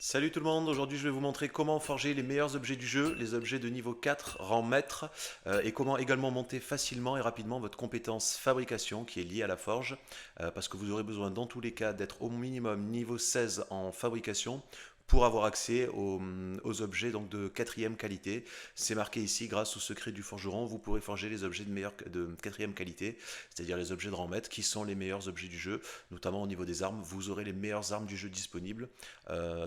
Salut tout le monde, aujourd'hui je vais vous montrer comment forger les meilleurs objets du jeu, les objets de niveau 4 rang maître, et comment également monter facilement et rapidement votre compétence fabrication qui est liée à la forge, parce que vous aurez besoin dans tous les cas d'être au minimum niveau 16 en fabrication pour avoir accès aux objets donc de quatrième qualité. C'est marqué ici, grâce au secret du forgeron, vous pourrez forger les objets de quatrième qualité, c'est-à-dire les objets de rang maître qui sont les meilleurs objets du jeu, notamment au niveau des armes. Vous aurez les meilleures armes du jeu disponibles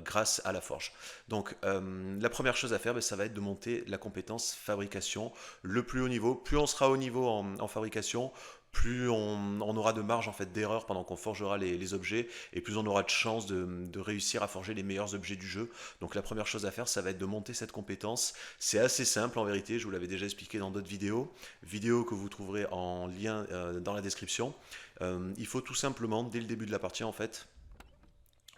grâce à la forge. Donc la première chose à faire, ça va être de monter la compétence fabrication le plus haut niveau. Plus on sera haut niveau en fabrication, plus on aura de marge en fait d'erreur pendant qu'on forgera les objets et plus on aura de chances de réussir à forger les meilleurs objets du jeu. Donc la première chose à faire, ça va être de monter cette compétence. C'est assez simple en vérité, je vous l'avais déjà expliqué dans d'autres vidéos que vous trouverez en lien dans la description. Il faut tout simplement, dès le début de la partie en fait,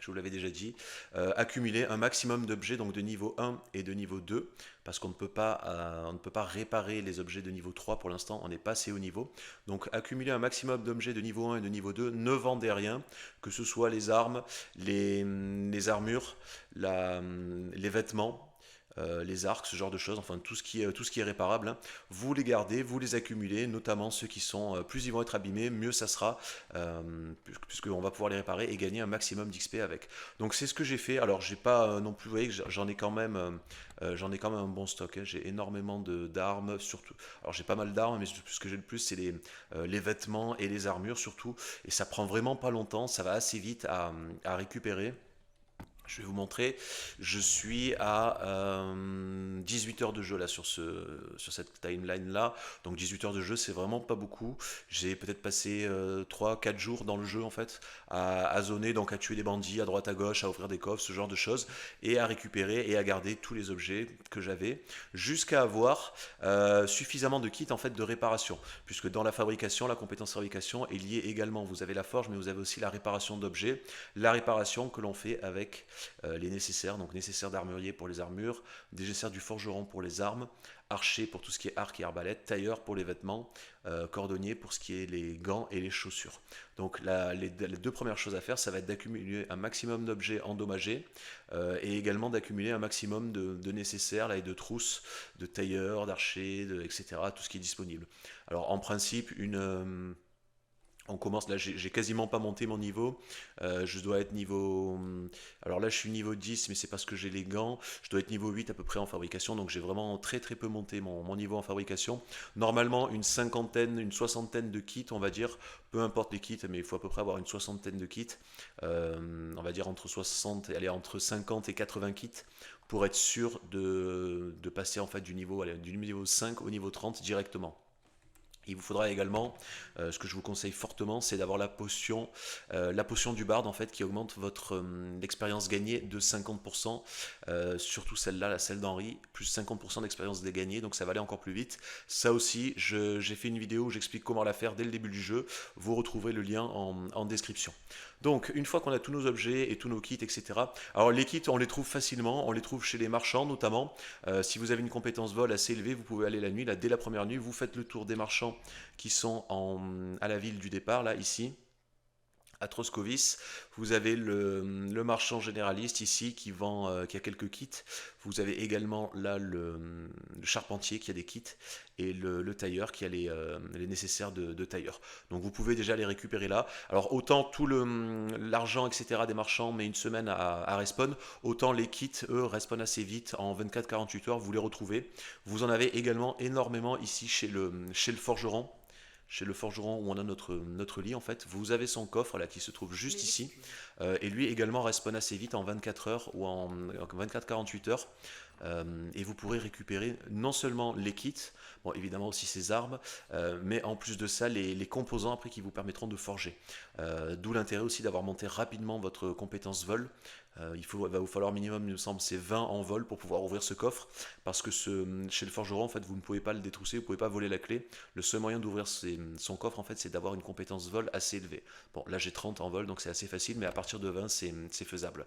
je vous l'avais déjà dit, accumuler un maximum d'objets donc de niveau 1 et de niveau 2, parce on ne peut pas réparer les objets de niveau 3 pour l'instant, on n'est pas assez haut niveau. Donc accumuler un maximum d'objets de niveau 1 et de niveau 2, ne vendez rien, que ce soit les armes, les armures, les vêtements, les arcs, ce genre de choses, enfin tout ce qui est réparable, hein. Vous les gardez, vous les accumulez, notamment ceux qui sont, plus ils vont être abîmés, mieux ça sera, puisqu'on va pouvoir les réparer et gagner un maximum d'XP avec. Donc c'est ce que j'ai fait, alors j'ai pas non plus, vous voyez que j'en ai quand même un bon stock, hein. J'ai énormément d'armes, surtout, alors j'ai pas mal d'armes, mais ce que j'ai le plus c'est les vêtements et les armures surtout, et ça prend vraiment pas longtemps, ça va assez vite à récupérer. Je vais vous montrer, je suis à 18 heures de jeu là sur cette timeline là, donc 18 heures de jeu c'est vraiment pas beaucoup, j'ai peut-être passé 3-4 jours dans le jeu en fait, à zoner, donc à tuer des bandits à droite à gauche, à ouvrir des coffres, ce genre de choses, et à récupérer et à garder tous les objets que j'avais, jusqu'à avoir suffisamment de kits en fait de réparation, puisque dans la fabrication, la compétence fabrication est liée également, vous avez la forge mais vous avez aussi la réparation d'objets, la réparation que l'on fait avec les nécessaires, donc nécessaires d'armurier pour les armures, nécessaires du forgeron pour les armes, archer pour tout ce qui est arc et arbalète, tailleur pour les vêtements, cordonnier pour ce qui est les gants et les chaussures. Donc les deux premières choses à faire, ça va être d'accumuler un maximum d'objets endommagés et également d'accumuler un maximum de nécessaires là, et de trousses, de tailleurs, d'archers, etc., tout ce qui est disponible. Alors en principe, on commence, là j'ai quasiment pas monté mon niveau, je dois être niveau, alors là je suis niveau 10 mais c'est parce que j'ai les gants, je dois être niveau 8 à peu près en fabrication, donc j'ai vraiment très très peu monté mon niveau en fabrication. Normalement une cinquantaine, une soixantaine de kits on va dire, peu importe les kits mais il faut à peu près avoir une soixantaine de kits, on va dire entre 60 et allez, entre 50 et 80 kits pour être sûr de passer en fait du niveau 5 au niveau 30 directement. Il vous faudra également, ce que je vous conseille fortement, c'est d'avoir la potion du barde en fait, qui augmente votre expérience gagnée de 50%, surtout celle-là, celle d'Henri, plus 50% d'expérience gagnée, donc ça va aller encore plus vite. Ça aussi, j'ai fait une vidéo où j'explique comment la faire dès le début du jeu, vous retrouverez le lien en description. Donc, une fois qu'on a tous nos objets et tous nos kits, etc. Alors, les kits, on les trouve facilement, on les trouve chez les marchands notamment. Si vous avez une compétence vol assez élevée, vous pouvez aller la nuit, là, dès la première nuit, vous faites le tour des marchands qui sont à la ville du départ, là, ici à Troscovis. Vous avez le marchand généraliste ici qui a quelques kits. Vous avez également là le charpentier qui a des kits et le tailleur qui a les nécessaires de tailleur. Donc vous pouvez déjà les récupérer là. Alors autant tout l'argent etc. des marchands met une semaine à respawn, autant les kits eux respawn assez vite en 24-48 heures. Vous les retrouvez. Vous en avez également énormément ici chez le forgeron, où on a notre lit en fait. Vous avez son coffre là qui se trouve juste ici, et lui également respawn assez vite en 24 heures ou en 24-48 heures. Et vous pourrez récupérer non seulement les kits, bon évidemment aussi ses armes, mais en plus de ça les composants après qui vous permettront de forger. D'où l'intérêt aussi d'avoir monté rapidement votre compétence vol. Va vous falloir minimum, il me semble, c'est 20 en vol pour pouvoir ouvrir ce coffre, parce que chez le forgeron, en fait, vous ne pouvez pas le détrousser, vous ne pouvez pas voler la clé. Le seul moyen d'ouvrir son coffre, en fait, c'est d'avoir une compétence vol assez élevée. Bon, là j'ai 30 en vol, donc c'est assez facile, mais à partir de 20, c'est faisable.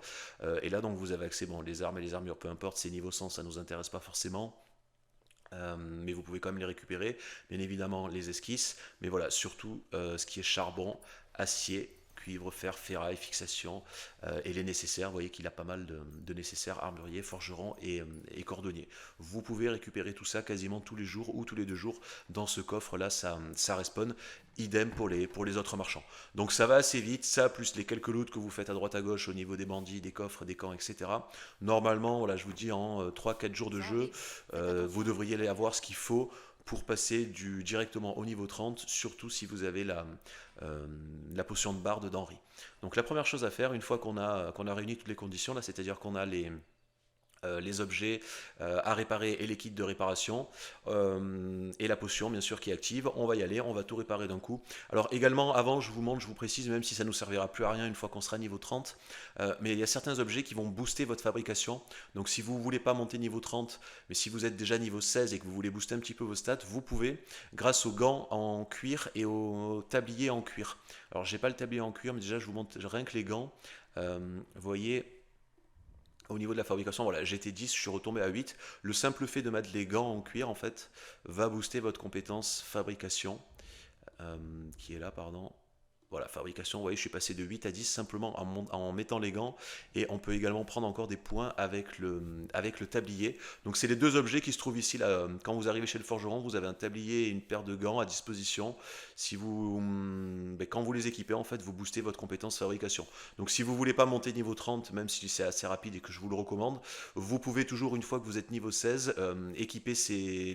Et là, donc, vous avez accès, bon, les armes et les armures, peu importe, c'est niveau 100, ça ne nous intéresse pas forcément. Mais vous pouvez quand même les récupérer, bien évidemment les esquisses, mais voilà, surtout ce qui est charbon, acier, cuivre, fer, ferraille, fixation et les nécessaires. Vous voyez qu'il a pas mal de nécessaires armuriers, forgerons et cordonniers. Vous pouvez récupérer tout ça quasiment tous les jours ou tous les 2 jours dans ce coffre-là, ça respawn. Idem pour les autres marchands. Donc ça va assez vite, ça plus les quelques loots que vous faites à droite à gauche au niveau des bandits, des coffres, des camps, etc. Normalement, voilà, je vous dis en 3-4 jours de jeu, vous devriez aller avoir ce qu'il faut pour passer directement au niveau 30, surtout si vous avez la potion de barde d'Henri. Donc la première chose à faire, une fois qu'on a réuni toutes les conditions, là, c'est-à-dire qu'on a les objets à réparer et les kits de réparation et la potion bien sûr qui est active, on va y aller, on va tout réparer d'un coup. Alors également avant je vous montre, je vous précise, même si ça nous servira plus à rien une fois qu'on sera niveau 30, mais il y a certains objets qui vont booster votre fabrication. Donc si vous voulez pas monter niveau 30, mais si vous êtes déjà niveau 16 et que vous voulez booster un petit peu vos stats, vous pouvez grâce aux gants en cuir et au tablier en cuir. Alors j'ai pas le tablier en cuir, mais déjà je vous montre rien que les gants. Vous voyez, au niveau de la fabrication, voilà, j'étais 10, je suis retombé à 8. Le simple fait de mettre les gants en cuir, en fait, va booster votre compétence fabrication, qui est là, pardon. Voilà, fabrication, vous voyez, je suis passé de 8 à 10 simplement en mettant les gants. Et on peut également prendre encore des points avec le tablier. Donc c'est les deux objets qui se trouvent ici. Là, quand vous arrivez chez le forgeron, vous avez un tablier et une paire de gants à disposition. Quand vous les équipez, en fait, vous boostez votre compétence fabrication. Donc si vous ne voulez pas monter niveau 30, même si c'est assez rapide et que je vous le recommande, vous pouvez toujours, une fois que vous êtes niveau 16, équiper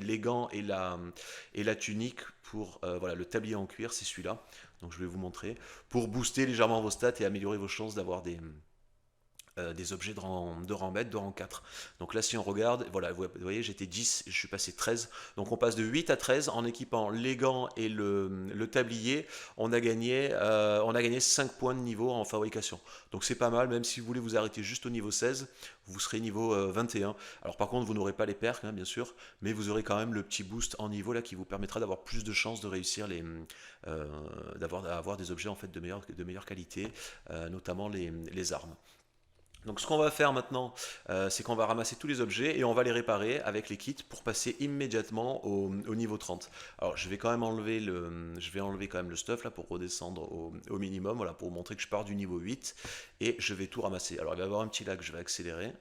les gants et la tunique pour voilà, le tablier en cuir, c'est celui-là. Donc je vais vous montrer, pour booster légèrement vos stats et améliorer vos chances d'avoir des objets de rang maître, de rang 4. Donc là si on regarde, voilà, vous voyez j'étais 10, je suis passé 13. Donc on passe de 8 à 13 en équipant les gants et le tablier. On a gagné 5 points de niveau en fabrication. Donc c'est pas mal, même si vous voulez vous arrêter juste au niveau 16, vous serez niveau 21. Alors par contre vous n'aurez pas les perks hein, bien sûr, mais vous aurez quand même le petit boost en niveau là qui vous permettra d'avoir plus de chances de réussir d'avoir des objets en fait de meilleure qualité, notamment les armes. Donc ce qu'on va faire maintenant, c'est qu'on va ramasser tous les objets et on va les réparer avec les kits pour passer immédiatement au niveau 30. Alors je vais quand même enlever le stuff là pour redescendre au minimum, voilà, pour vous montrer que je pars du niveau 8 et je vais tout ramasser. Alors il va y avoir un petit lag, je vais accélérer.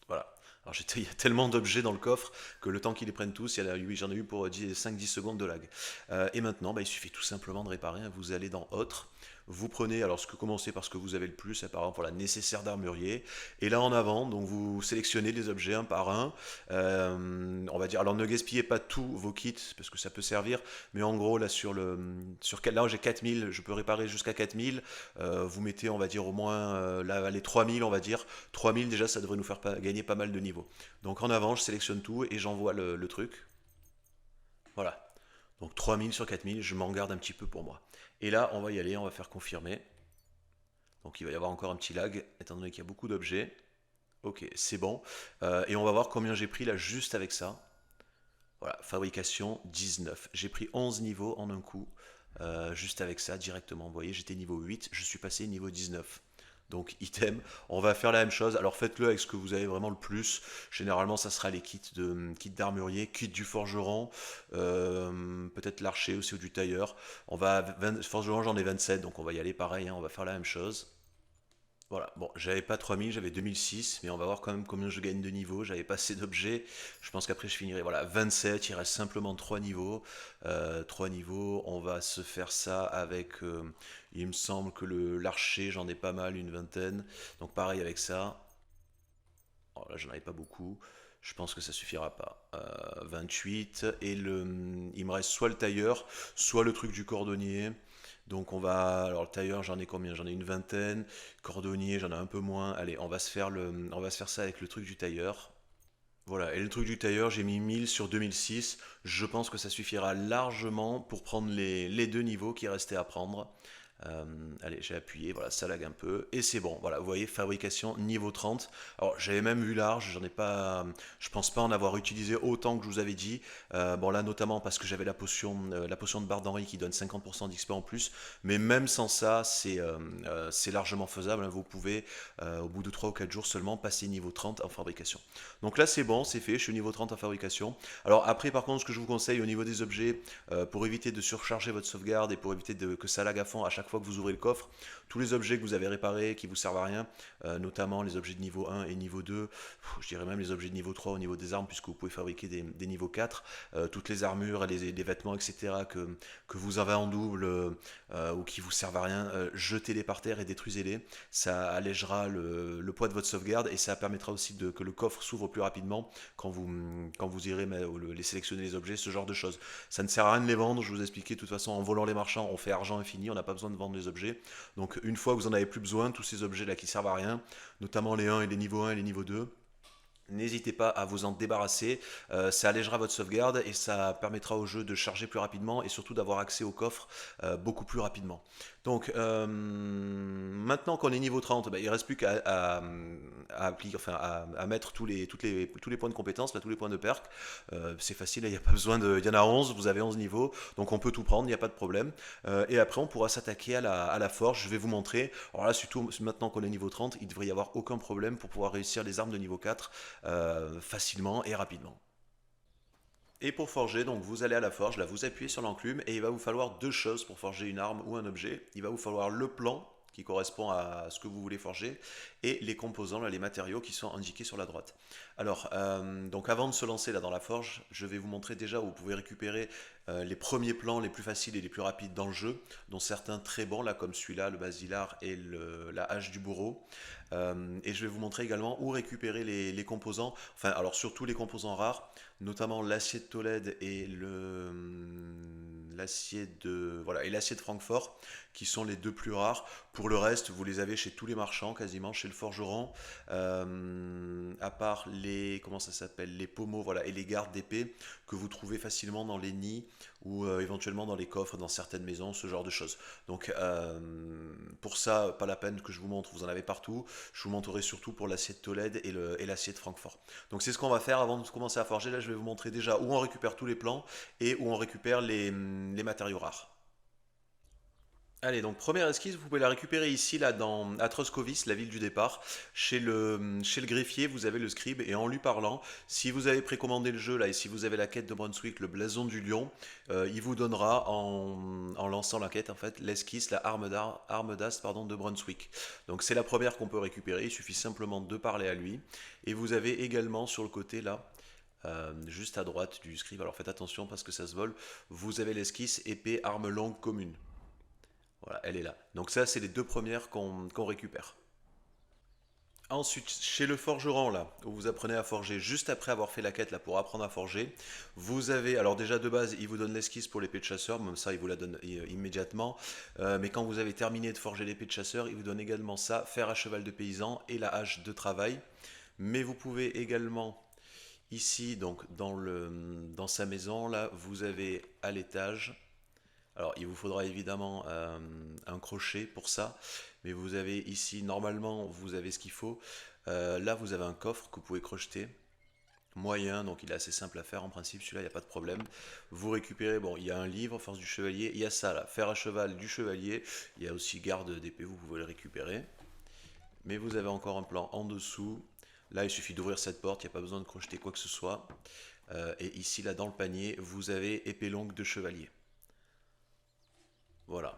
Voilà. Alors il y a tellement d'objets dans le coffre que le temps qu'ils les prennent tous, j'en ai eu pour 5-10 secondes de lag. Et maintenant, il suffit tout simplement de réparer. Hein. Vous allez dans Autre, vous prenez, alors commencez par ce que vous avez le plus, par exemple pour la nécessaire d'armurier, et là en avant, donc vous sélectionnez les objets un par un, on va dire, alors ne gaspillez pas tous vos kits, parce que ça peut servir, mais en gros là là j'ai 4000, je peux réparer jusqu'à 4000, vous mettez on va dire au moins là, les 3000 on va dire, 3000 déjà ça devrait nous faire gagner pas mal de niveaux. Donc en avant je sélectionne tout et j'envoie le truc, voilà. Donc 3000 sur 4000, je m'en garde un petit peu pour moi. Et là, on va y aller, on va faire confirmer. Donc il va y avoir encore un petit lag, étant donné qu'il y a beaucoup d'objets. Ok, c'est bon. Et on va voir combien j'ai pris là juste avec ça. Voilà, fabrication 19. J'ai pris 11 niveaux en un coup, juste avec ça directement. Vous voyez, j'étais niveau 8, je suis passé niveau 19. Donc item, on va faire la même chose. Alors faites-le avec ce que vous avez vraiment le plus. Généralement, ça sera les kits d'armurier, kits du forgeron, peut-être l'archer aussi ou du tailleur. Forgeron, j'en ai 27, donc on va y aller pareil. Hein, on va faire la même chose. Voilà, bon, j'avais pas 3000, j'avais 2006, mais on va voir quand même combien je gagne de niveau. J'avais pas assez d'objets. Je pense qu'après je finirai. Voilà, 27, il reste simplement 3 niveaux. 3 niveaux, on va se faire ça avec. Il me semble que l'archer, j'en ai pas mal, une vingtaine. Donc pareil avec ça. Oh, là, j'en avais pas beaucoup. Je pense que ça suffira pas. 28. Et il me reste soit le tailleur, soit le truc du cordonnier. Donc on va. Alors le tailleur, j'en ai combien? J'en ai une vingtaine. Cordonnier, j'en ai un peu moins. Allez, on va se faire ça avec le truc du tailleur. Voilà, et le truc du tailleur, j'ai mis 1000 sur 2006. Je pense que ça suffira largement pour prendre les 2 niveaux qui restaient à prendre. Allez, j'ai appuyé, voilà, ça lag un peu, et c'est bon. Voilà, vous voyez, fabrication niveau 30. Alors, j'avais même vu large, j'en ai pas, je pense pas en avoir utilisé autant que je vous avais dit. Bon, là, notamment parce que j'avais la potion de barre d'Henri qui donne 50% d'XP en plus, mais même sans ça, c'est largement faisable, hein. Vous pouvez, au bout de 3 ou 4 jours seulement, passer niveau 30 en fabrication. Donc là, c'est bon, c'est fait, je suis au niveau 30 en fabrication. Alors, après, par contre, ce que je vous conseille au niveau des objets, pour éviter de surcharger votre sauvegarde et pour éviter que ça lag à fond à chaque fois que vous ouvrez le coffre, tous les objets que vous avez réparés qui vous servent à rien, notamment les objets de niveau 1 et niveau 2, je dirais même les objets de niveau 3 au niveau des armes, puisque vous pouvez fabriquer des niveaux 4, toutes les armures, les vêtements, etc., que vous avez en double ou qui vous servent à rien, jetez-les par terre et détruisez-les. Ça allégera le poids de votre sauvegarde et ça permettra aussi que le coffre s'ouvre plus rapidement quand vous irez les sélectionner les objets, ce genre de choses. Ça ne sert à rien de les vendre, je vous expliquais, de toute façon, en volant les marchands, on fait argent infini, on n'a pas besoin de vendre les objets. Donc une fois que vous n'en avez plus besoin, tous ces objets-là qui servent à rien, notamment les 1 et les niveaux 1 et les niveaux 2, n'hésitez pas à vous en débarrasser, ça allégera votre sauvegarde et ça permettra au jeu de charger plus rapidement et surtout d'avoir accès au coffre beaucoup plus rapidement. Donc maintenant qu'on est niveau 30, bah, il ne reste plus appliquer, enfin, à mettre tous les points de compétence, là, tous les points de perk. C'est facile, il n'y a pas besoin il y en a 11, vous avez 11 niveaux, donc on peut tout prendre, il n'y a pas de problème. Et après on pourra s'attaquer à la forge, je vais vous montrer. Alors là, surtout maintenant qu'on est niveau 30, il ne devrait y avoir aucun problème pour pouvoir réussir les armes de niveau 4 facilement et rapidement. Et pour forger, donc vous allez à la forge, là vous appuyez sur l'enclume et il va vous falloir deux choses pour forger une arme ou un objet. Il va vous falloir le plan qui correspond à ce que vous voulez forger et les composants, là, les matériaux qui sont indiqués sur la droite. Alors, donc avant de se lancer là dans la forge, je vais vous montrer déjà où vous pouvez récupérer les premiers plans les plus faciles et les plus rapides dans le jeu, dont certains très bons, là comme celui-là, le basilar et la hache du bourreau. Et je vais vous montrer également où récupérer les composants, enfin alors surtout les composants rares, notamment l'acier de Tolède et l'acier de Francfort, qui sont les deux plus rares. Pour le reste, vous les avez chez tous les marchands, quasiment chez le forgeron, à part comment ça s'appelle, les pommeaux, voilà, et les gardes d'épée que vous trouvez facilement dans les nids ou éventuellement dans les coffres dans certaines maisons, ce genre de choses. Donc pour ça, pas la peine que je vous montre, vous en avez partout. Je vous montrerai surtout pour l'acier de Tolède et l'acier de Francfort. Donc c'est ce qu'on va faire avant de commencer à forger. Là, je vais vous montrer déjà où on récupère tous les plans et où on récupère les matériaux rares. Allez, donc première esquisse, vous pouvez la récupérer ici, là, à Troscovis, la ville du départ. Chez le greffier, vous avez le scribe, et en lui parlant, si vous avez précommandé le jeu, là, et si vous avez la quête de Brunswick, le blason du lion, il vous donnera, en lançant la quête, en fait, l'esquisse, la arme d'as, pardon, de Brunswick. Donc c'est la première qu'on peut récupérer, il suffit simplement de parler à lui. Et vous avez également, sur le côté, là, juste à droite du scribe, alors faites attention parce que ça se vole, vous avez l'esquisse épée arme longue commune. Voilà, elle est là. Donc ça, c'est les deux premières qu'on récupère. Ensuite, chez le forgeron, là, où vous apprenez à forger, juste après avoir fait la quête, là, pour apprendre à forger, vous avez, alors déjà de base, il vous donne l'esquisse pour l'épée de chasseur, même ça, il vous la donne immédiatement, mais quand vous avez terminé de forger l'épée de chasseur, il vous donne également ça, fer à cheval de paysan et la hache de travail. Mais vous pouvez également, ici, donc, dans sa maison, là, vous avez à l'étage, alors, il vous faudra évidemment un crochet pour ça, mais vous avez ici, normalement, vous avez ce qu'il faut. Là, vous avez un coffre que vous pouvez crocheter, moyen, donc il est assez simple à faire en principe, celui-là, il n'y a pas de problème. Vous récupérez, bon, il y a un livre, Force du Chevalier, il y a ça là, fer à cheval du Chevalier, il y a aussi garde d'épée, vous pouvez le récupérer. Mais vous avez encore un plan en dessous. Là, il suffit d'ouvrir cette porte, il n'y a pas besoin de crocheter quoi que ce soit. Et ici, là, dans le panier, vous avez épée longue de Chevalier. Voilà.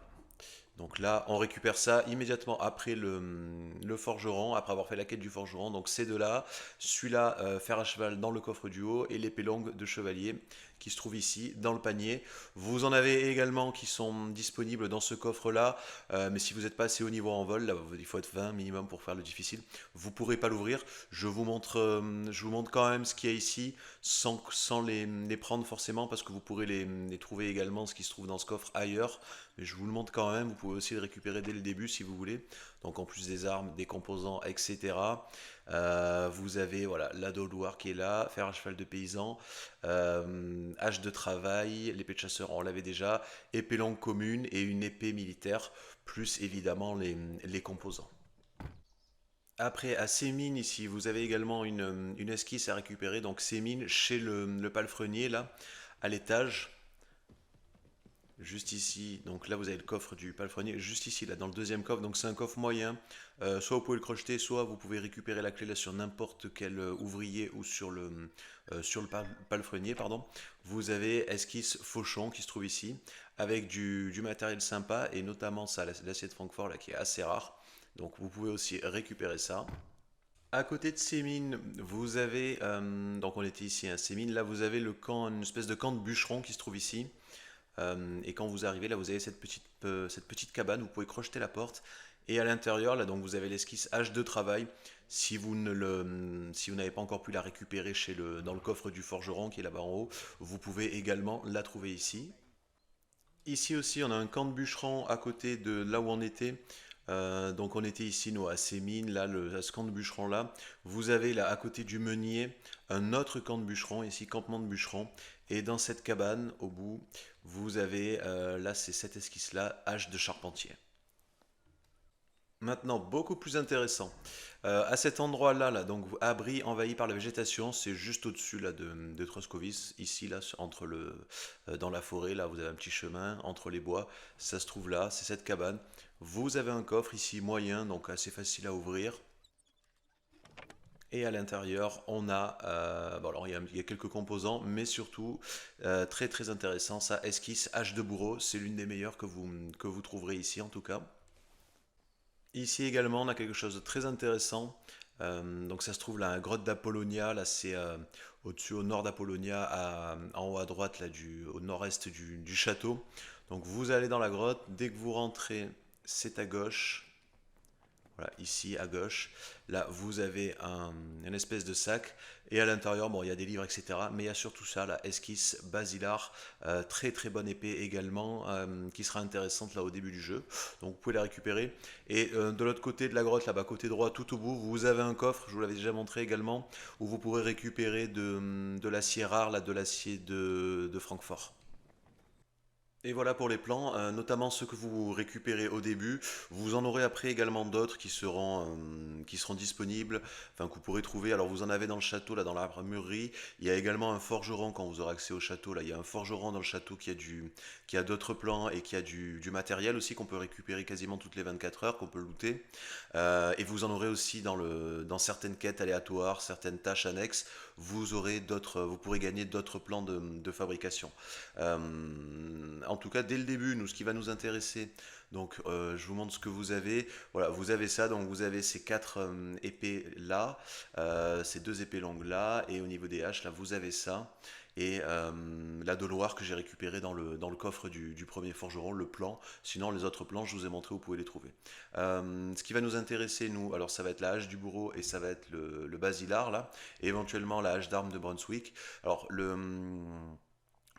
Donc là, on récupère ça immédiatement après le forgeron, après avoir fait la quête du forgeron. Donc ces deux-là, celui-là, fer à cheval dans le coffre du haut et l'épée longue de chevalier qui se trouve ici dans le panier. Vous en avez également qui sont disponibles dans ce coffre-là, mais si vous n'êtes pas assez haut niveau en vol, là, il faut être 20 minimum pour faire le difficile, vous ne pourrez pas l'ouvrir. Je vous montre quand même ce qu'il y a ici, sans les prendre forcément, parce que vous pourrez les trouver également, ce qui se trouve dans ce coffre ailleurs. Mais je vous le montre quand même, vous pouvez aussi le récupérer dès le début si vous voulez. Donc en plus des armes, des composants, etc. Vous avez voilà, la Loire qui est là, fer à cheval de paysan, hache de travail, l'épée de chasseur, on l'avait déjà, épée longue commune et une épée militaire, plus évidemment les composants. Après, à Sémine, ici, vous avez également une esquisse à récupérer. Donc, Sémine, chez le palefrenier, là, à l'étage, juste ici. Donc là, vous avez le coffre du palefrenier, juste ici, là, dans le deuxième coffre. Donc, c'est un coffre moyen. Soit vous pouvez le crocheter, soit vous pouvez récupérer la clé là sur n'importe quel ouvrier ou sur le palefrenier, pardon. Vous avez esquisse Fauchon qui se trouve ici, avec du matériel sympa, et notamment ça, l'acier de Francfort, là, qui est assez rare. Donc, vous pouvez aussi récupérer ça. À côté de ces mines, vous avez, donc on était ici à ces mines, là vous avez le camp, une espèce de camp de bûcheron qui se trouve ici. Et quand vous arrivez, là vous avez cette petite cabane, vous pouvez crocheter la porte. Et à l'intérieur, là donc vous avez l'esquisse H de travail. Si vous n'avez pas encore pu la récupérer dans le coffre du forgeron qui est là-bas en haut, vous pouvez également la trouver ici. Ici aussi, on a un camp de bûcherons à côté de là où on était. Donc on était ici, nous, à Sémine, là, à ce camp de bûcherons là. Vous avez là, à côté du meunier, un autre camp de bûcherons, ici, campement de bûcherons. Et dans cette cabane, au bout, vous avez, là, c'est cette esquisse-là, hache de charpentier. Maintenant, beaucoup plus intéressant. À cet endroit-là, là, donc abri envahi par la végétation, c'est juste au-dessus là de Troscovis, ici là, dans la forêt. Là, vous avez un petit chemin entre les bois. Ça se trouve là, c'est cette cabane. Vous avez un coffre ici moyen, donc assez facile à ouvrir. Et à l'intérieur, on a, bon alors il y a quelques composants, mais surtout très très intéressant, ça esquisse hache de bourreau, c'est l'une des meilleures que vous trouverez ici en tout cas. Ici également, on a quelque chose de très intéressant. Donc ça se trouve là, la grotte d'Apollonia, là c'est au-dessus au nord d'Apollonia, en haut à droite, là, au nord-est du château. Donc vous allez dans la grotte, dès que vous rentrez, c'est à gauche. Voilà, ici à gauche, là vous avez une espèce de sac et à l'intérieur, bon, il y a des livres, etc. Mais il y a surtout ça, la esquisse Basilar, très très bonne épée également, qui sera intéressante là au début du jeu. Donc vous pouvez la récupérer. Et de l'autre côté de la grotte, là-bas, côté droit, tout au bout, vous avez un coffre, je vous l'avais déjà montré également, où vous pourrez récupérer de l'acier rare, là, de l'acier de Francfort. Et voilà pour les plans, notamment ceux que vous récupérez au début. Vous en aurez après également d'autres qui seront disponibles, enfin que vous pourrez trouver. Alors vous en avez dans le château, là dans l'armurerie. Il y a également un forgeron quand vous aurez accès au château. Là, il y a un forgeron dans le château qui a d'autres plans et qui a du matériel aussi qu'on peut récupérer quasiment toutes les 24 heures, qu'on peut looter. Et vous en aurez aussi dans certaines quêtes aléatoires, certaines tâches annexes. Vous pourrez gagner d'autres plans de fabrication. En tout cas, dès le début, ce qui va nous intéresser, donc je vous montre ce que vous avez. Voilà, vous avez ça, donc vous avez ces quatre épées là, ces deux épées longues là, et au niveau des haches, là, vous avez ça. Et la Loire que j'ai récupérée dans le coffre du premier forgeron, le plan. Sinon, les autres plans, je vous ai montré, vous pouvez les trouver. Ce qui va nous intéresser, nous, alors ça va être la hache du bourreau et ça va être le basilar là, et éventuellement la hache d'armes de Brunswick. Alors,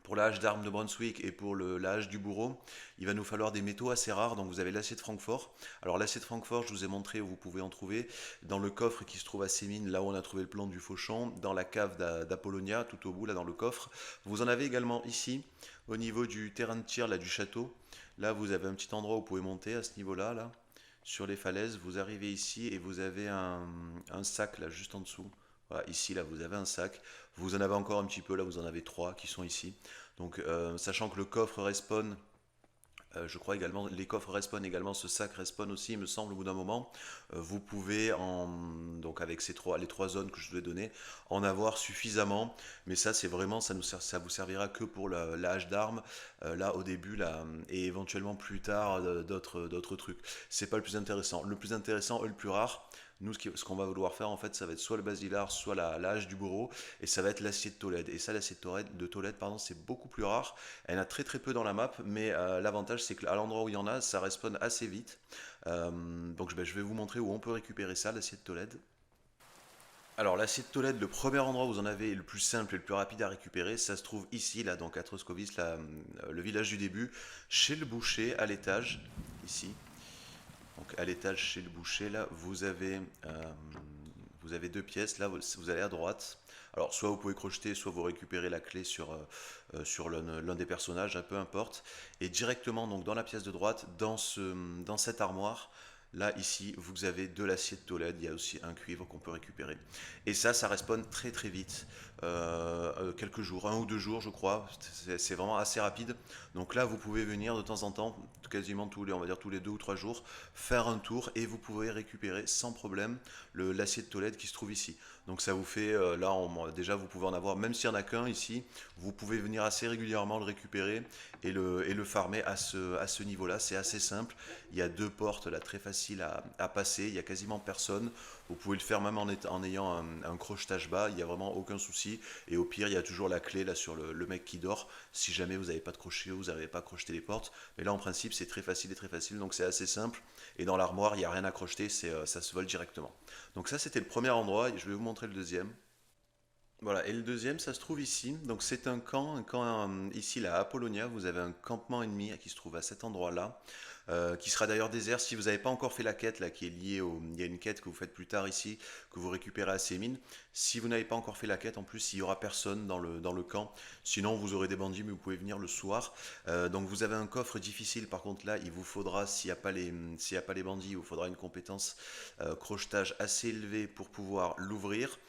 pour la hache d'armes de Brunswick et pour la hache du bourreau, il va nous falloir des métaux assez rares. Donc vous avez l'acier de Francfort. Alors l'acier de Francfort, je vous ai montré où vous pouvez en trouver. Dans le coffre qui se trouve à Sémine, là où on a trouvé le plan du fauchon. Dans la cave d'Apollonia, tout au bout, là dans le coffre. Vous en avez également ici, au niveau du terrain de tir là, du château. Là vous avez un petit endroit où vous pouvez monter à ce niveau-là. Là, sur les falaises. Vous arrivez ici et vous avez un sac là juste en dessous. Voilà, ici, là, vous avez un sac. Vous en avez encore un petit peu, là, vous en avez trois qui sont ici. Donc, sachant que le coffre respawn, je crois également, les coffres respawn également, ce sac respawn aussi, il me semble, au bout d'un moment. Vous pouvez, donc avec les trois zones que je vous ai données, en avoir suffisamment. Mais ça, c'est vraiment, ça vous servira que pour la hache d'armes, là, au début, là, et éventuellement plus tard, d'autres trucs. C'est pas le plus intéressant. Le plus intéressant, et le plus rare, nous, ce qu'on va vouloir faire, en fait, ça va être soit le basilar, soit la hache du bourreau, et ça va être l'acier de Tolède. Et ça, l'acier de Tolède, pardon, c'est beaucoup plus rare. Elle en a très très peu dans la map, mais l'avantage, c'est qu'à l'endroit où il y en a, ça respawn assez vite. Donc, je vais vous montrer où on peut récupérer ça, l'acier de Tolède. Alors, l'acier de Tolède, le premier endroit où vous en avez le plus simple et le plus rapide à récupérer, ça se trouve ici, là, donc à Troscovis, le village du début, chez le boucher, à l'étage, ici. Donc à l'étage chez le boucher, là, vous avez deux pièces. Là, vous allez à droite. Alors, soit vous pouvez crocheter, soit vous récupérez la clé sur l'un des personnages, peu importe. Et directement, donc dans la pièce de droite, dans cette armoire, là, ici, vous avez de l'acier de Tolède. Il y a aussi un cuivre qu'on peut récupérer. Et ça respawn très très vite. Quelques jours, 1 ou 2 jours, je crois. C'est vraiment assez rapide. Donc là, vous pouvez venir de temps en temps, quasiment on va dire tous les 2 ou 3 jours, faire un tour et vous pouvez récupérer sans problème l'acier de Tolède qui se trouve ici. Donc ça vous fait, déjà vous pouvez en avoir, même s'il n'y en a qu'un ici, vous pouvez venir assez régulièrement le récupérer et le farmer à ce niveau-là. C'est assez simple. Il y a deux portes là très faciles à passer, il n'y a quasiment personne. Vous pouvez le faire même en ayant un crochetage bas, il n'y a vraiment aucun souci. Et au pire, il y a toujours la clé là sur le mec qui dort, si jamais vous n'avez pas de crochet ou vous n'avez pas crocheté les portes. Mais là, en principe, c'est très facile et très facile, donc c'est assez simple. Et dans l'armoire, il n'y a rien à crocheter, ça se vole directement. Donc ça, c'était le premier endroit, et je vais vous montrer le deuxième. Voilà, et le deuxième, ça se trouve ici. Donc c'est un camp ici là, à Apollonia. Vous avez un campement ennemi qui se trouve à cet endroit-là, qui sera d'ailleurs désert si vous n'avez pas encore fait la quête là, qui est liée au. Il y a une quête que vous faites plus tard ici, que vous récupérez à ces mines. Si vous n'avez pas encore fait la quête, en plus, il y aura personne dans le camp. Sinon, vous aurez des bandits, mais vous pouvez venir le soir. Donc vous avez un coffre difficile. Par contre, là, il vous faudra, s'il y a pas les bandits, il vous faudra une compétence crochetage assez élevée pour pouvoir l'ouvrir.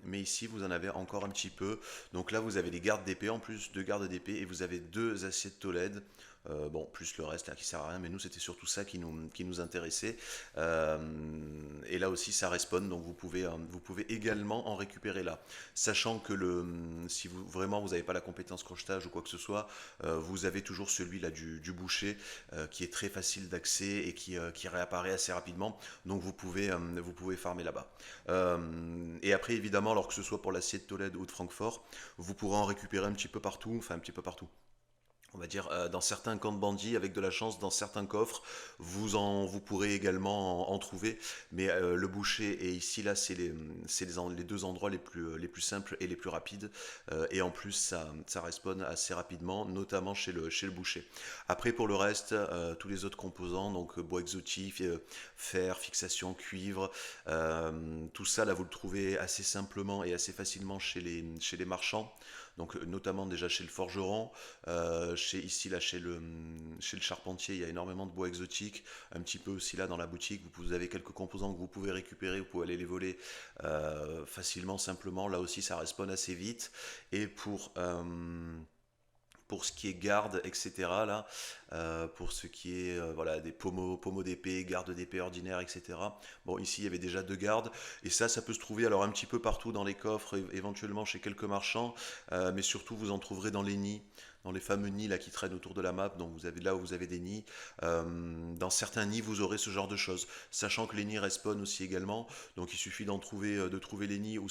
Mais ici, vous en avez encore un petit peu. Donc là, vous avez des gardes d'épée en plus, deux gardes d'épée, et vous avez deux aciers de Tolède. Bon, plus le reste là qui sert à rien, mais nous c'était surtout ça qui nous intéressait. Euh, et là aussi ça respawn, donc vous pouvez également en récupérer là. Sachant que si vous n'avez pas la compétence crochetage ou quoi que ce soit, vous avez toujours celui là du boucher qui est très facile d'accès et qui réapparaît assez rapidement. Donc vous pouvez farmer là-bas. Et après évidemment, alors que ce soit pour l'acier de Tolède ou de Francfort, vous pourrez en récupérer un petit peu partout, enfin un petit peu partout, on va dire, dans certains camps de bandits, avec de la chance, dans certains coffres, vous pourrez également en trouver. Mais le boucher et ici, là, c'est les deux endroits les plus simples et les plus rapides. Et en plus, ça respawn assez rapidement, notamment chez le boucher. Après, pour le reste, tous les autres composants, donc bois exotique, fer, fixation, cuivre, tout ça, là, vous le trouvez assez simplement et assez facilement chez les marchands. Donc notamment déjà chez le forgeron, ici là chez le charpentier, il y a énormément de bois exotique, un petit peu aussi là dans la boutique, vous avez quelques composants que vous pouvez récupérer, vous pouvez aller les voler facilement, simplement, là aussi ça respawn assez vite. Et pour ce qui est garde, etc. Là, pour ce qui est voilà, des pommeaux d'épée, garde d'épée ordinaire, etc. Bon, ici il y avait déjà deux gardes, et ça peut se trouver alors un petit peu partout dans les coffres, éventuellement chez quelques marchands, mais surtout vous en trouverez dans les nids, dans les fameux nids là qui traînent autour de la map. Donc vous avez là où vous avez des nids. Dans certains nids vous aurez ce genre de choses, sachant que les nids respawn aussi également. Donc il suffit de trouver les nids où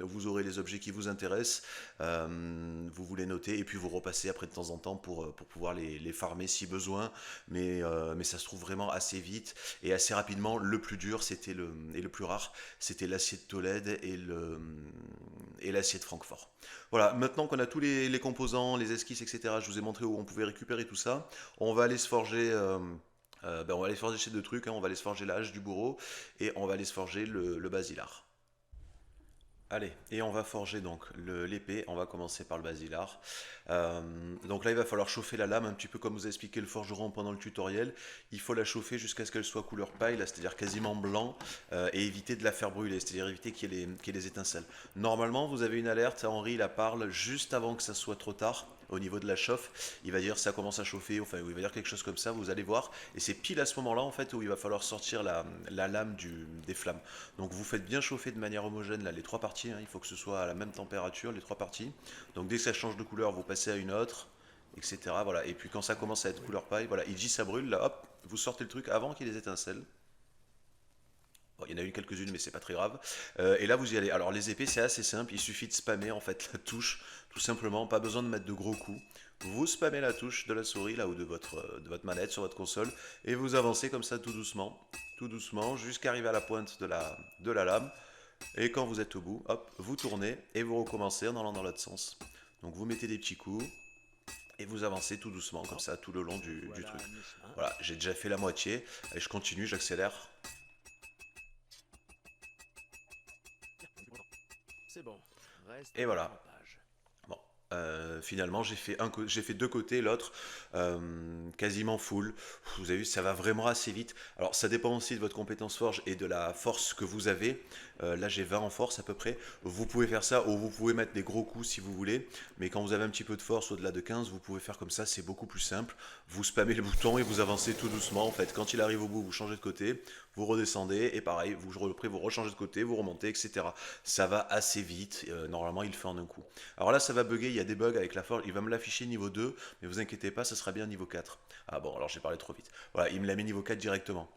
vous aurez les objets qui vous intéressent. Vous les notez et puis vous repassez après de temps en temps pour pouvoir les farmer si besoin. Mais ça se trouve vraiment assez vite et assez rapidement. Le plus dur et le plus rare, c'était l'acier de Tolède et l'acier de Francfort. Voilà, maintenant qu'on a tous les composants, les esquisses, etc., je vous ai montré où on pouvait récupérer tout ça. On va aller se forger. On va aller se forger ces deux trucs, hein. On va aller se forger la hache du bourreau et on va aller se forger le basilar. Allez, et on va forger donc l'épée. On va commencer par le basilar. Donc là, il va falloir chauffer la lame, un petit peu comme vous a expliqué le forgeron pendant le tutoriel. Il faut la chauffer jusqu'à ce qu'elle soit couleur paille, là, c'est-à-dire quasiment blanc, et éviter de la faire brûler, c'est-à-dire éviter qu'il y ait les étincelles. Normalement, vous avez une alerte, Henri la parle juste avant que ça soit trop tard. Au niveau de la chauffe, il va dire ça commence à chauffer, enfin il va dire quelque chose comme ça, vous allez voir, et c'est pile à ce moment-là en fait où il va falloir sortir la lame des flammes. Donc vous faites bien chauffer de manière homogène là, les trois parties, hein. Il faut que ce soit à la même température les trois parties. Donc dès que ça change de couleur, vous passez à une autre, etc. Voilà. Et puis quand ça commence à être couleur paille, voilà, il dit ça brûle, là hop, vous sortez le truc avant qu'il y ait des étincelles. Bon, il y en a eu quelques-unes, mais c'est pas très grave. Et là, vous y allez. Alors, les épées, c'est assez simple. Il suffit de spammer en fait la touche, tout simplement. Pas besoin de mettre de gros coups. Vous spammez la touche de la souris là ou de votre manette sur votre console et vous avancez comme ça tout doucement, jusqu'à arriver à la pointe de la lame. Et quand vous êtes au bout, hop, vous tournez et vous recommencez en allant dans l'autre sens. Donc, vous mettez des petits coups et vous avancez tout doucement comme ça tout le long Nous du voilà truc. à mi-chemin. Voilà, j'ai déjà fait la moitié et je continue, j'accélère. C'est bon, reste Et le voilà. dérapage. Bon, finalement, j'ai fait deux côtés, l'autre quasiment full. Vous avez vu, ça va vraiment assez vite. Alors, ça dépend aussi de votre compétence forge et de la force que vous avez. Là, j'ai 20 en force à peu près. Vous pouvez faire ça ou vous pouvez mettre des gros coups si vous voulez. Mais quand vous avez un petit peu de force au-delà de 15, vous pouvez faire comme ça, c'est beaucoup plus simple. Vous spammez le bouton et vous avancez tout doucement. En fait, quand il arrive au bout, vous changez de côté, vous redescendez et pareil, après vous rechangez de côté, vous remontez, etc. Ça va assez vite. Normalement, il le fait en un coup. Alors là, ça va bugger, il y a des bugs avec la forge. Il va me l'afficher niveau 2, mais vous inquiétez pas, ça sera bien niveau 4. Ah bon, alors j'ai parlé trop vite. Voilà, il me l'a mis niveau 4 directement.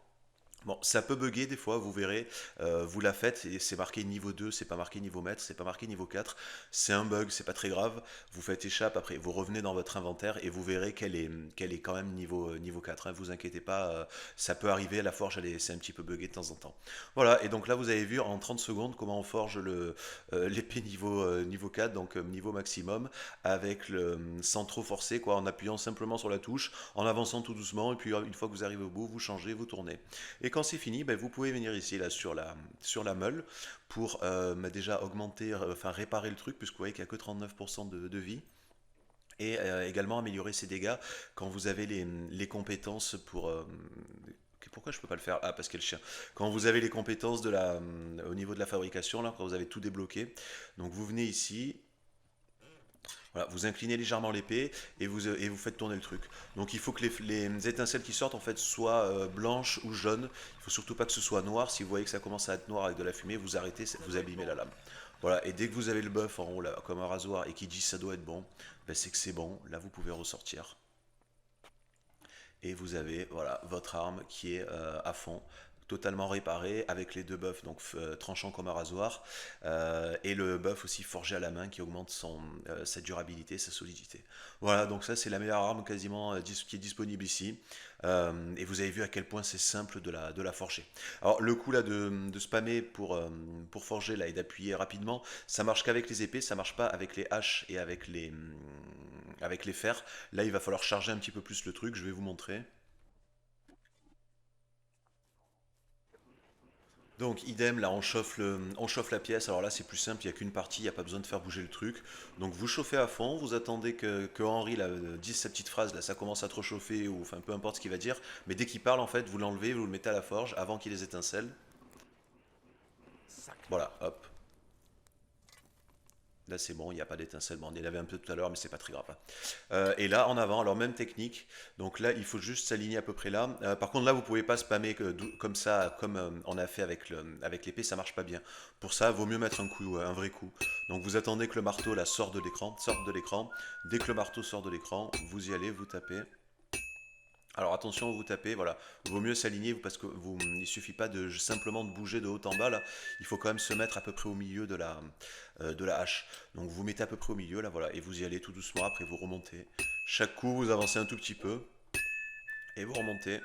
Bon, ça peut bugger des fois, vous verrez, vous la faites et c'est marqué niveau 2, c'est pas marqué niveau maître, c'est pas marqué niveau 4. C'est un bug, c'est pas très grave. Vous faites échappe, après vous revenez dans votre inventaire et vous verrez qu'elle est quand même niveau 4. Hein, vous inquiétez pas, ça peut arriver, la forge c'est un petit peu buggé de temps en temps. Voilà, et donc là vous avez vu en 30 secondes comment on forge l'épée niveau 4, donc niveau maximum, avec sans trop forcer, quoi, en appuyant simplement sur la touche, en avançant tout doucement, et puis une fois que vous arrivez au bout, vous changez, vous tournez. Et quand c'est fini, ben, vous pouvez venir ici là, sur la meule pour déjà augmenter, enfin réparer le truc, puisque vous voyez qu'il n'y a que 39% de vie. Et également améliorer ses dégâts quand vous avez les compétences pour... pourquoi je peux pas le faire? Ah, parce qu'il y a le chien. Quand vous avez les compétences au niveau de la fabrication, là, quand vous avez tout débloqué, donc vous venez ici, voilà, vous inclinez légèrement l'épée et vous faites tourner le truc. Donc il faut que les étincelles qui sortent en fait soient blanches ou jaunes. Il faut surtout pas que ce soit noir. Si vous voyez que ça commence à être noir avec de la fumée, vous arrêtez, vous abîmez la lame. Voilà, et dès que vous avez le buff en haut là, comme un rasoir et qui dit ça doit être bon, ben c'est que c'est bon. Là vous pouvez ressortir et vous avez voilà votre arme qui est à fond, totalement réparée avec les deux buffs, donc tranchant comme un rasoir, et le buff aussi forgé à la main qui augmente sa durabilité, sa solidité. Voilà, donc ça c'est la meilleure arme quasiment qui est disponible ici. Et vous avez vu à quel point c'est simple de la forger. Alors le coup là de spammer pour forger là et d'appuyer rapidement, ça marche qu'avec les épées, ça marche pas avec les haches et avec les fers. Là il va falloir charger un petit peu plus le truc, je vais vous montrer. Donc idem, là on chauffe la pièce, alors là c'est plus simple, il n'y a qu'une partie, il n'y a pas besoin de faire bouger le truc. Donc vous chauffez à fond, vous attendez que Henri là, dise sa petite phrase, là ça commence à trop chauffer, ou enfin peu importe ce qu'il va dire, mais dès qu'il parle en fait, vous l'enlevez, vous le mettez à la forge avant qu'il ait les étincelles. Sacré Voilà, bordel. hop. Là c'est bon, il n'y a pas d'étincelle. Bon, on y avait un peu tout à l'heure, mais c'est pas très grave, hein. Et là en avant, alors même technique. Donc là il faut juste s'aligner à peu près là. Par contre là vous pouvez pas spammer comme ça, comme on a fait avec l'épée, ça marche pas bien. Pour ça, vaut mieux mettre un coup, un vrai coup. Donc vous attendez que le marteau là sorte de l'écran. Dès que le marteau sort de l'écran, vous y allez, vous tapez. Alors attention, vous tapez, voilà. Vaut mieux s'aligner parce que il suffit pas de simplement de bouger de haut en bas là. Il faut quand même se mettre à peu près au milieu de la hache. Donc vous mettez à peu près au milieu là, voilà, et vous y allez tout doucement. Après vous remontez. Chaque coup, vous avancez un tout petit peu et vous remontez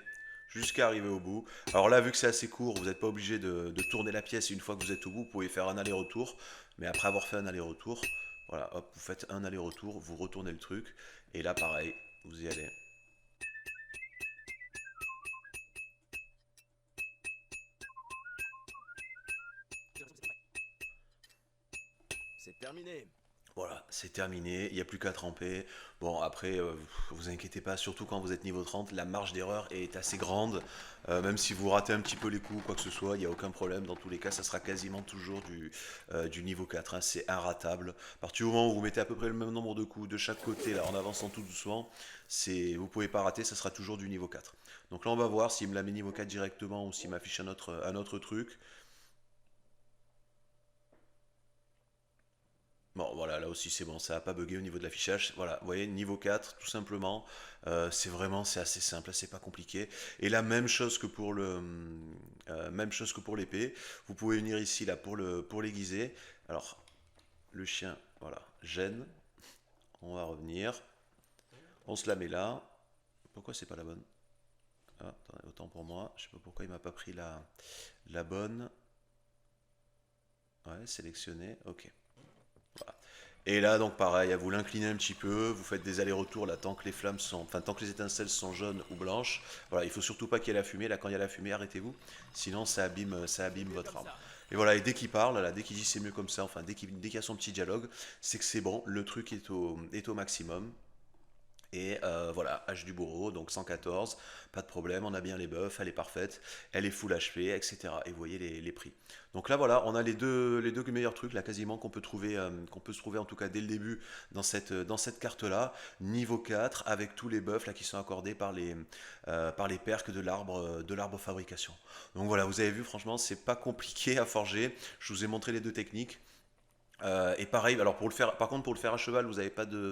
jusqu'à arriver au bout. Alors là, vu que c'est assez court, vous n'êtes pas obligé de tourner la pièce. Une fois que vous êtes au bout, vous pouvez faire un aller-retour. Mais après avoir fait un aller-retour, voilà, hop, vous faites un aller-retour, vous retournez le truc. Et là, pareil, vous y allez. C'est terminé. Voilà, c'est terminé, il n'y a plus qu'à tremper. Bon, après, vous inquiétez pas, surtout quand vous êtes niveau 30, la marge d'erreur est assez grande. Même si vous ratez un petit peu les coups ou quoi que ce soit, il n'y a aucun problème. Dans tous les cas, ça sera quasiment toujours du niveau 4, hein, c'est inratable. À partir du moment où vous mettez à peu près le même nombre de coups de chaque côté, là, en avançant tout doucement, vous pouvez pas rater, ça sera toujours du niveau 4. Donc là, on va voir s'il me la met niveau 4 directement ou s'il m'affiche un autre truc. Bon, voilà, là aussi c'est bon, ça n'a pas bugué au niveau de l'affichage. Voilà, vous voyez, niveau 4, tout simplement. C'est assez simple, c'est pas compliqué. Et la même chose que pour même chose que pour l'épée. Vous pouvez venir ici là pour l'aiguiser. Alors, le chien, voilà, gêne. On va revenir. On se la met là. Pourquoi c'est pas la bonne? Ah, attendez, autant pour moi. Je sais pas pourquoi il m'a pas pris la bonne. Ouais, sélectionner. Ok. Voilà. Et là, donc pareil, vous l'inclinez un petit peu, vous faites des allers-retours là tant que les flammes sont, enfin tant que les étincelles sont jaunes ou blanches. Voilà, il faut surtout pas qu'il y ait la fumée. Là, quand il y a la fumée, arrêtez-vous, sinon ça C'est abîme mieux votre comme arme. ça. Et voilà, et dès qu'il parle, là, dès qu'il dit c'est mieux comme ça, enfin dès qu'il y a son petit dialogue, c'est que c'est bon, le truc est au maximum. Et voilà, H du bourreau, donc 114, pas de problème, on a bien les buffs, elle est parfaite, elle est full HP, etc. Et vous voyez les prix. Donc là voilà, on a les deux meilleurs trucs là quasiment qu'on peut se trouver en tout cas dès le début dans cette carte-là, niveau 4, avec tous les buffs là qui sont accordés par les perks de l'arbre fabrication. Donc voilà, vous avez vu, franchement, c'est pas compliqué à forger. Je vous ai montré les deux techniques. Et pareil, alors pour le faire, par contre pour le faire à cheval, vous avez pas de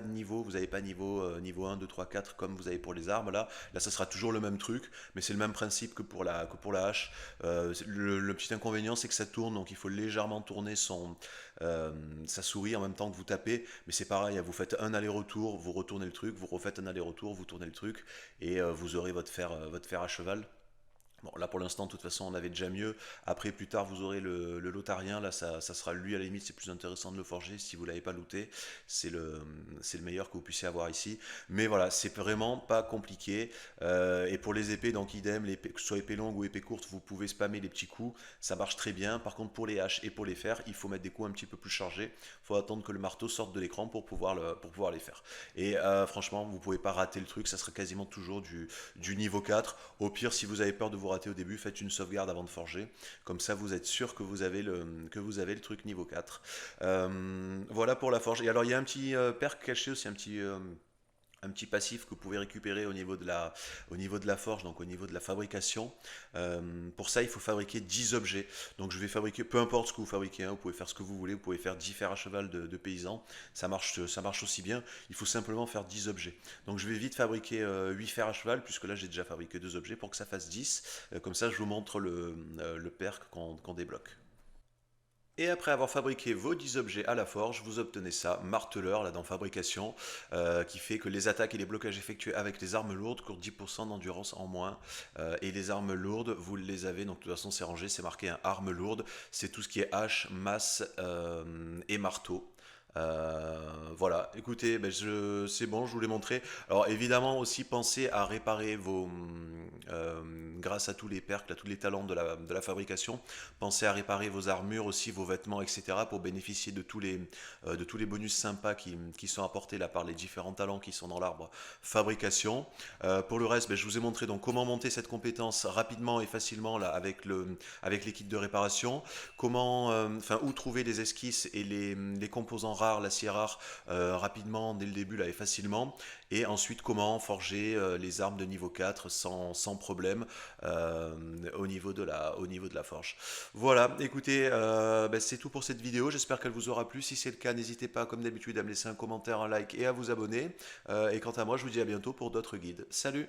niveau, vous avez pas niveau 1, 2, 3, 4 comme vous avez pour les armes là. Là, ça sera toujours le même truc, mais c'est le même principe que pour la hache. Le petit inconvénient, c'est que ça tourne, donc il faut légèrement tourner sa souris en même temps que vous tapez. Mais c'est pareil, hein, vous faites un aller-retour, vous retournez le truc, vous refaites un aller-retour, vous tournez le truc, et vous aurez votre fer à cheval. Bon, là pour l'instant, de toute façon, on avait déjà mieux. Après, plus tard, vous aurez le lotarien. Là, ça sera lui à la limite. C'est plus intéressant de le forger si vous l'avez pas looté. C'est le meilleur que vous puissiez avoir ici. Mais voilà, c'est vraiment pas compliqué. Et pour les épées, donc idem, que ce soit épée longue ou épée courte, vous pouvez spammer les petits coups. Ça marche très bien. Par contre, pour les haches et pour les fers, il faut mettre des coups un petit peu plus chargés. Il faut attendre que le marteau sorte de l'écran pour pouvoir les faire. Et franchement, vous pouvez pas rater le truc. Ça sera quasiment toujours du niveau 4. Au pire, si vous avez peur de vous rater au début, faites une sauvegarde avant de forger. Comme ça, vous êtes sûr que vous avez le truc niveau 4. Voilà pour la forge. Et alors, il y a un petit perk caché aussi, un petit passif que vous pouvez récupérer au niveau de la forge, donc au niveau de la fabrication. Pour ça, il faut fabriquer 10 objets. Donc je vais fabriquer, peu importe ce que vous fabriquez, hein, vous pouvez faire ce que vous voulez, vous pouvez faire 10 fers à cheval de paysans, ça marche aussi bien, il faut simplement faire 10 objets. Donc je vais vite fabriquer 8 fers à cheval, puisque là j'ai déjà fabriqué 2 objets, pour que ça fasse 10. Comme ça, je vous montre le perk qu'on débloque. Et après avoir fabriqué vos 10 objets à la forge, vous obtenez ça, marteleur, là dans fabrication, qui fait que les attaques et les blocages effectués avec les armes lourdes courent 10% d'endurance en moins. Et les armes lourdes, vous les avez, donc de toute façon c'est rangé, c'est marqué un arme lourde, c'est tout ce qui est hache, masse et marteau. Voilà, écoutez, c'est bon, je vous l'ai montré. Alors évidemment aussi pensez à réparer grâce à tous les perks, à tous les talents de la fabrication, pensez à réparer vos armures aussi, vos vêtements, etc. pour bénéficier de tous les bonus sympas qui sont apportés là par les différents talents qui sont dans l'arbre fabrication. Pour le reste, je vous ai montré donc comment monter cette compétence rapidement et facilement là avec les kits de réparation, enfin où trouver les esquisses et les composants rares, l'acier rare rapidement dès le début là et facilement, et ensuite comment forger les armes de niveau 4 sans problème au niveau de la forge. Voilà, écoutez, c'est tout pour cette vidéo, j'espère qu'elle vous aura plu. Si c'est le cas, n'hésitez pas comme d'habitude à me laisser un commentaire, un like et à vous abonner. Et quant à moi, je vous dis à bientôt pour d'autres guides. Salut!